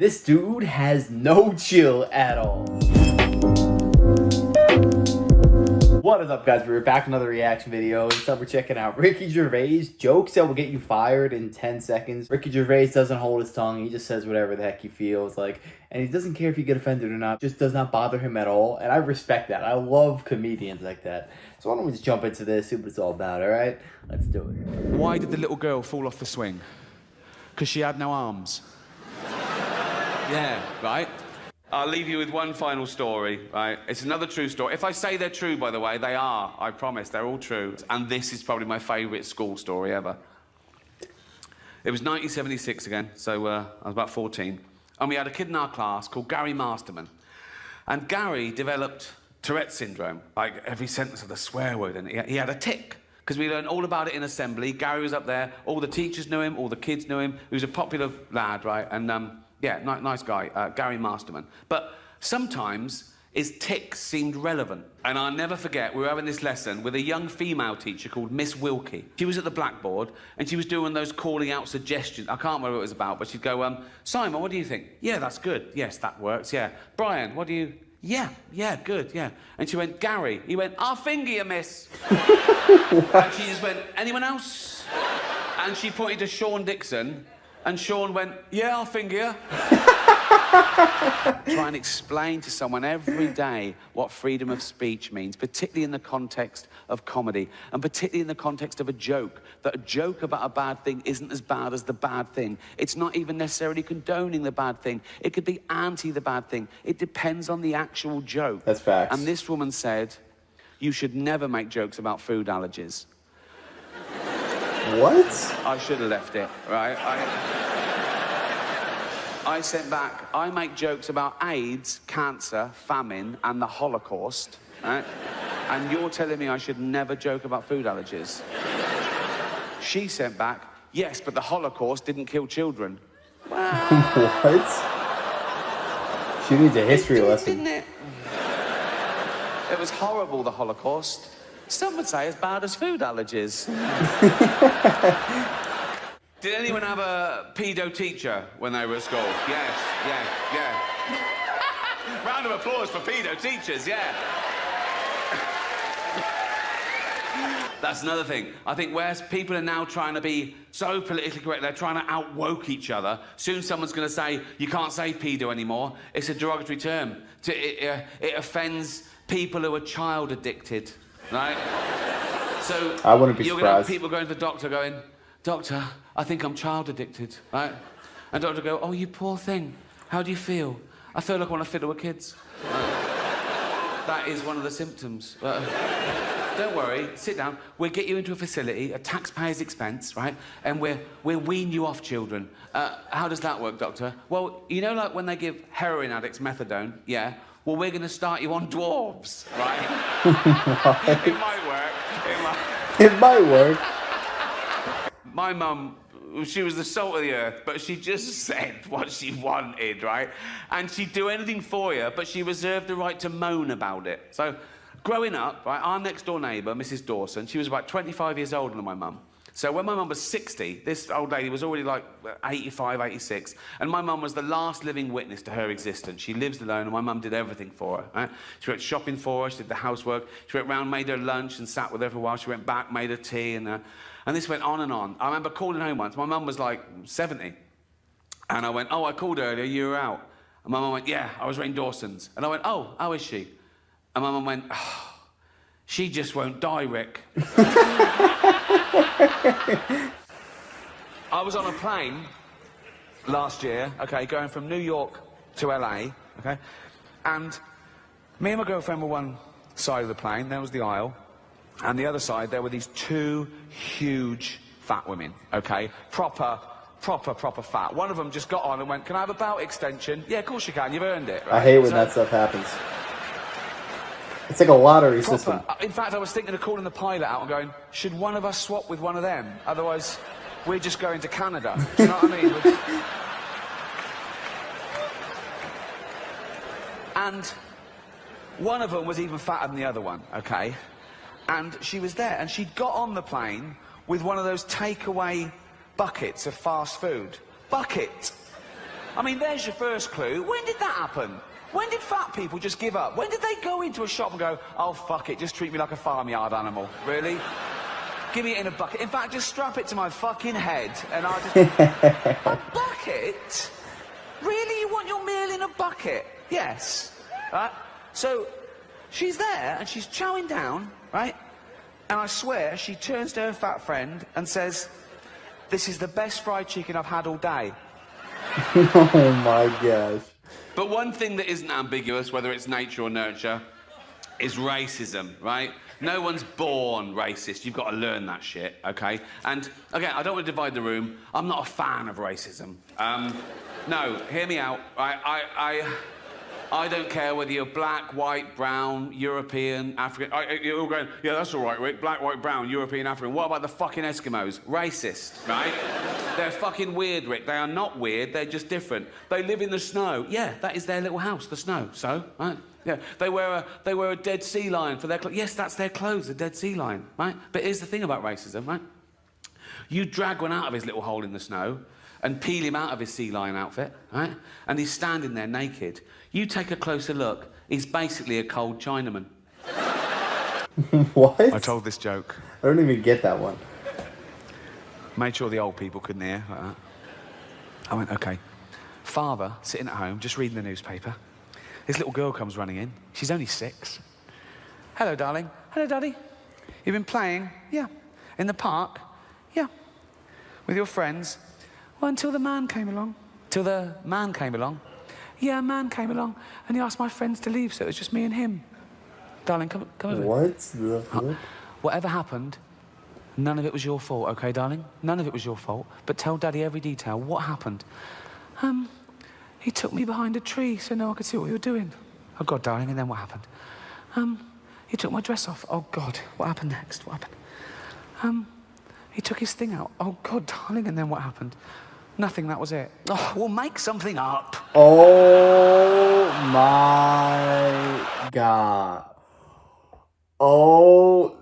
This dude has no chill at all. What is up, guys? We're back with another reaction video. This time we're checking out Ricky Gervais jokes that will get you fired in 10 seconds. Ricky Gervais doesn't hold his tongue. He just says whatever the heck he feels like. And he doesn't care if you get offended or not. Just does not bother him at all. And I respect that. I love comedians like that. So why don't we just jump into this, see what it's all about, alright? Let's do it. Why did the little girl fall off the swing? Because she had no arms. Yeah, right? I'll leave you with one final story, right? It's another true story. If I say they're true, by the way, they are. I promise, they're all true. And this is probably my favourite school story ever. It was 1976 again, so I was about 14. And we had a kid in our class called Gary Masterman. And Gary developed Tourette syndrome. Like, every sentence had a swear word in it. He had a tic. Because we learned all about it in assembly. Gary was up there. All the teachers knew him. All the kids knew him. He was a popular lad, right? And, yeah, nice guy, Gary Masterman. But sometimes his tics seemed relevant. And I'll never forget, we were having this lesson with a young female teacher called Miss Wilkie. She was at the blackboard, and she was doing those calling out suggestions. I can't remember what it was about, but she'd go, Simon, what do you think? Yeah, that's good. Yes, that works, yeah. Brian, what do you... Yeah, good, yeah. And she went, Gary. He went, I'll finger you, miss. And she just went, anyone else? And she pointed to Sean Dixon, and Sean went, yeah, I'll finger you. Try and explain to someone every day what freedom of speech means, particularly in the context of comedy, and particularly in the context of a joke, that a joke about a bad thing isn't as bad as the bad thing. It's not even necessarily condoning the bad thing. It could be anti the bad thing. It depends on the actual joke. That's facts. And this woman said, you should never make jokes about food allergies. What? I should have left it, right? I sent back, I make jokes about AIDS, cancer, famine, and the Holocaust, right? And you're telling me I should never joke about food allergies. She sent back, yes, but the Holocaust didn't kill children. What? She needs a history lesson. Didn't it? It was horrible, the Holocaust. Some would say as bad as food allergies. Did anyone have a pedo teacher when they were at school? Yes, yeah. Round of applause for pedo teachers, yeah. That's another thing. I think where people are now trying to be so politically correct, they're trying to out-woke each other. Soon someone's going to say, you can't say pedo anymore. It's a derogatory term. It offends people who are child addicted, right? So I wouldn't be you're surprised. going to have people going to the doctor going, Doctor, I think I'm child addicted, right? And doctor go, oh, you poor thing. How do you feel? I feel like I want to fiddle with kids. Right. That is one of the symptoms. Don't worry, sit down. We'll get you into a facility at taxpayers' expense, right? And we'll wean you off children. How does that work, doctor? Well, you know, like when they give heroin addicts methadone, yeah? Well, we're going to start you on dwarves, right? It might work. It might work. My mum, she was the salt of the earth, but she just said what she wanted, right? And she'd do anything for you, but she reserved the right to moan about it. So, growing up, right, our next-door neighbour, Mrs. Dawson, she was about 25 years older than my mum. So when my mum was 60, this old lady was already like 85, 86, and my mum was the last living witness to her existence. She lives alone, and my mum did everything for her, right? She went shopping for her, she did the housework, she went round, made her lunch, and sat with her for a while. She went back, made her tea, and this went on and on. I remember calling home once. My mum was like 70. And I went, oh, I called earlier, you were out. And my mum went, yeah, I was rain Dawson's. And I went, oh, how is she? And my mum went, oh, she just won't die, Rick. I was on a plane last year, okay, going from New York to LA, okay? And me and my girlfriend were one side of the plane, there was the aisle. And the other side, there were these two huge fat women, okay? Proper fat. One of them just got on and went, can I have a belt extension? Yeah, of course you can, you've earned it, right? I hate when that stuff happens. It's like a lottery system. In fact, I was thinking of calling the pilot out and going, should one of us swap with one of them? Otherwise, we're just going to Canada. Do you know what I mean? And one of them was even fatter than the other one, okay? And she was there, and she'd got on the plane with one of those takeaway buckets of fast food. Bucket! I mean, there's your first clue. When did that happen? When did fat people just give up? When did they go into a shop and go, oh, fuck it, just treat me like a farmyard animal? Really? Give me it in a bucket. In fact, just strap it to my fucking head and I'll just... A bucket? Really? You want your meal in a bucket? Yes. Right? So, she's there and she's chowing down, right? And I swear, she turns to her fat friend and says, this is the best fried chicken I've had all day. Oh my gosh. But one thing that isn't ambiguous, whether it's nature or nurture, is racism, right? No one's born racist. You've got to learn that shit, okay? And, again, I don't want to divide the room. I'm not a fan of racism. No, hear me out. I don't care whether you're black, white, brown, European, African... You're all going, yeah, that's all right, Rick. Black, white, brown, European, African. What about the fucking Eskimos? Racist, right? They're fucking weird, Rick. They are not weird. They're just different. They live in the snow. Yeah, that is their little house, the snow. So, right? Yeah, they wear a dead sea lion for their clothes. Yes, that's their clothes, a dead sea lion, right? But here's the thing about racism, right? You drag one out of his little hole in the snow and peel him out of his sea lion outfit, right? And he's standing there naked. You take a closer look, he's basically a cold Chinaman. What? I told this joke. I don't even get that one. Made sure the old people couldn't hear, like that. I went, OK. Father, sitting at home, just reading the newspaper. This little girl comes running in. She's only 6. Hello, darling. Hello, Daddy. You've been playing? Yeah. In the park? Yeah. With your friends? Well, until the man came along. Till the man came along? Yeah, a man came along and he asked my friends to leave, so it was just me and him. Darling, come over. What the fuck? Whatever happened, none of it was your fault, OK, darling? None of it was your fault. But tell Daddy every detail. What happened? He took me behind a tree so no one could see what we were doing. Oh, God, darling, and then what happened? He took my dress off. Oh, God, what happened next? What happened? He took his thing out. Oh, God, darling, and then what happened? Nothing, that was it. Oh, we'll make something up. Oh my God. Oh,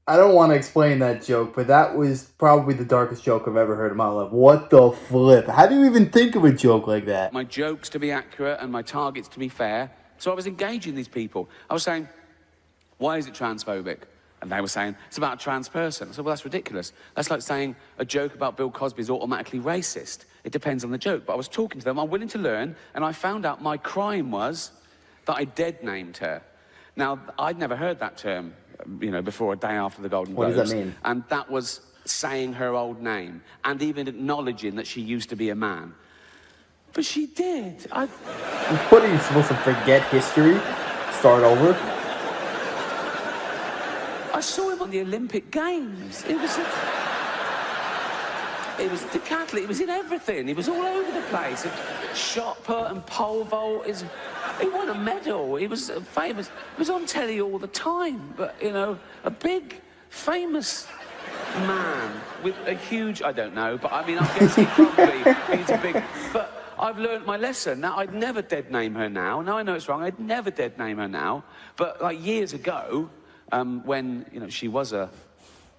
I don't want to explain that joke, but that was probably the darkest joke I've ever heard in my life. What the flip? How do you even think of a joke like that? My jokes to be accurate and my targets to be fair. So I was engaging these people. I was saying, why is it transphobic? And they were saying, it's about a trans person. I said, well, that's ridiculous. That's like saying a joke about Bill Cosby is automatically racist. It depends on the joke. But I was talking to them, I'm willing to learn, and I found out my crime was that I dead-named her. Now, I'd never heard that term, you know, before a day after the Golden Globes. What does that mean? And that was saying her old name, and even acknowledging that she used to be a man. But she did. What, are you supposed to forget history? Start over? I saw him on the Olympic Games. It was decathlete. It was in everything. He was all over the place. Shot put and pole vault. He won a medal. He was famous. He was on telly all the time. But, you know, a big, famous man with a huge... I don't know, but I mean, I guess he probably... He's a big... But I've learned my lesson. Now, I'd never dead name her now. Now I know it's wrong. I'd never dead name her now. But, like, years ago... when, you know, she was a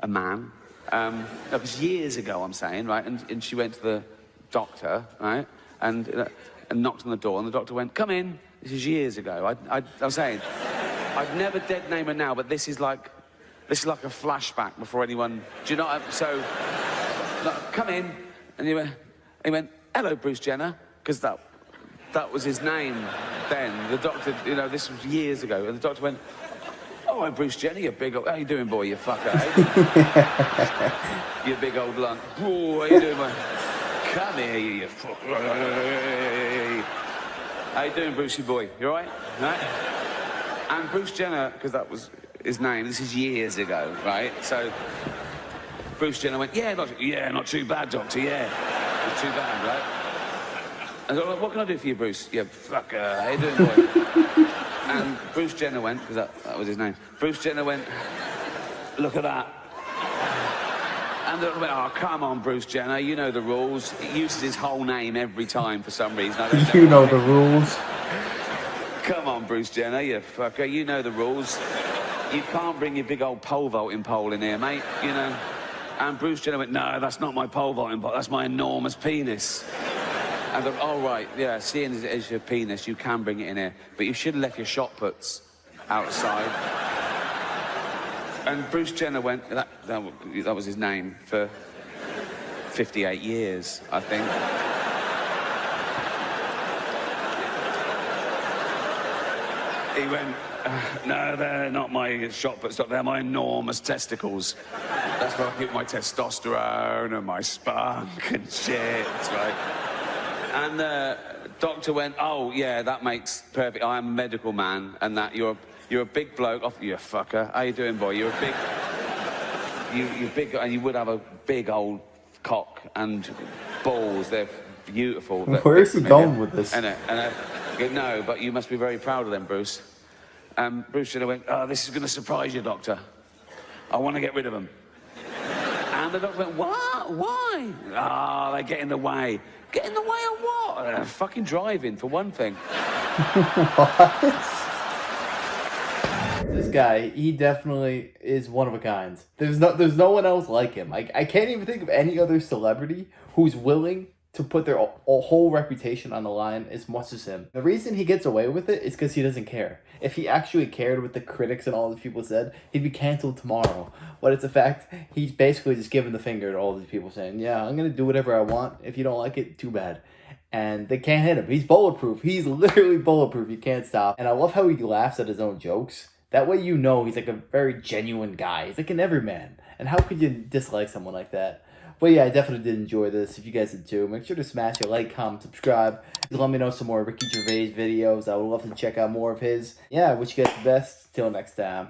man, that was years ago, I'm saying, right, and she went to the doctor, right, and knocked on the door, and the doctor went, come in. This is years ago. I'm saying, I'd never dead name her now, but this is like a flashback before anyone, do you know what so, like, come in, and he went, hello, Bruce Jenner, because that was his name then. The doctor, you know, this was years ago, and the doctor went, oh, I'm Bruce Jenner, you big old... How you doing, boy, you fucker, eh? You big old lump. Oh, how you doing, boy? Come here, you fucker. How you doing, Brucey boy? You all right? Right? And Bruce Jenner, because that was his name, this is years ago, right? So Bruce Jenner went, yeah, not too bad, doctor, yeah. Not too bad, right? And I was like, what can I do for you, Bruce? You fucker, how you doing, boy? And Bruce Jenner went, because that was his name. Bruce Jenner went, look at that. And they went, oh, come on, Bruce Jenner, you know the rules. He uses his whole name every time for some reason. You know the rules. Come on, Bruce Jenner, you fucker, you know the rules. You can't bring your big old pole vaulting pole in here, mate, you know. And Bruce Jenner went, no, that's not my pole vaulting pole, that's my enormous penis. And oh, right, yeah, seeing as it is your penis, you can bring it in here. But you should have left your shot puts outside. And Bruce Jenner went, that was his name for 58 years, I think. He went, no, they're not my shot puts, they're my enormous testicles. That's where I get my testosterone and my spunk and shit, right? And the doctor went, oh, yeah, that makes perfect. I am a medical man, and that you're a big bloke. Oh, you fucker. How you doing, boy? You're a big... You're big, and you would have a big old cock and balls. They're beautiful. Where's he going with this? No, but you must be very proud of them, Bruce. Bruce should have went, oh, this is going to surprise you, doctor. I want to get rid of them. And the doctor went, what? Why? Ah, they get in the way. Get in the way of what? Fucking driving, for one thing. What? This guy, he definitely is one of a kind. There's no one else like him. I can't even think of any other celebrity who's willing to put their whole reputation on the line as much as him. The reason he gets away with it is because he doesn't care. If he actually cared what the critics and all these people said, he'd be canceled tomorrow. But it's a fact, he's basically just giving the finger to all these people saying, yeah, I'm going to do whatever I want. If you don't like it, too bad. And they can't hit him. He's bulletproof. He's literally bulletproof. You can't stop. And I love how he laughs at his own jokes. That way you know he's like a very genuine guy. He's like an everyman. And how could you dislike someone like that? But yeah, I definitely did enjoy this. If you guys did too, make sure to smash a like, comment, subscribe. Let me know some more Ricky Gervais videos. I would love to check out more of his. Yeah, I wish you guys the best. Till next time.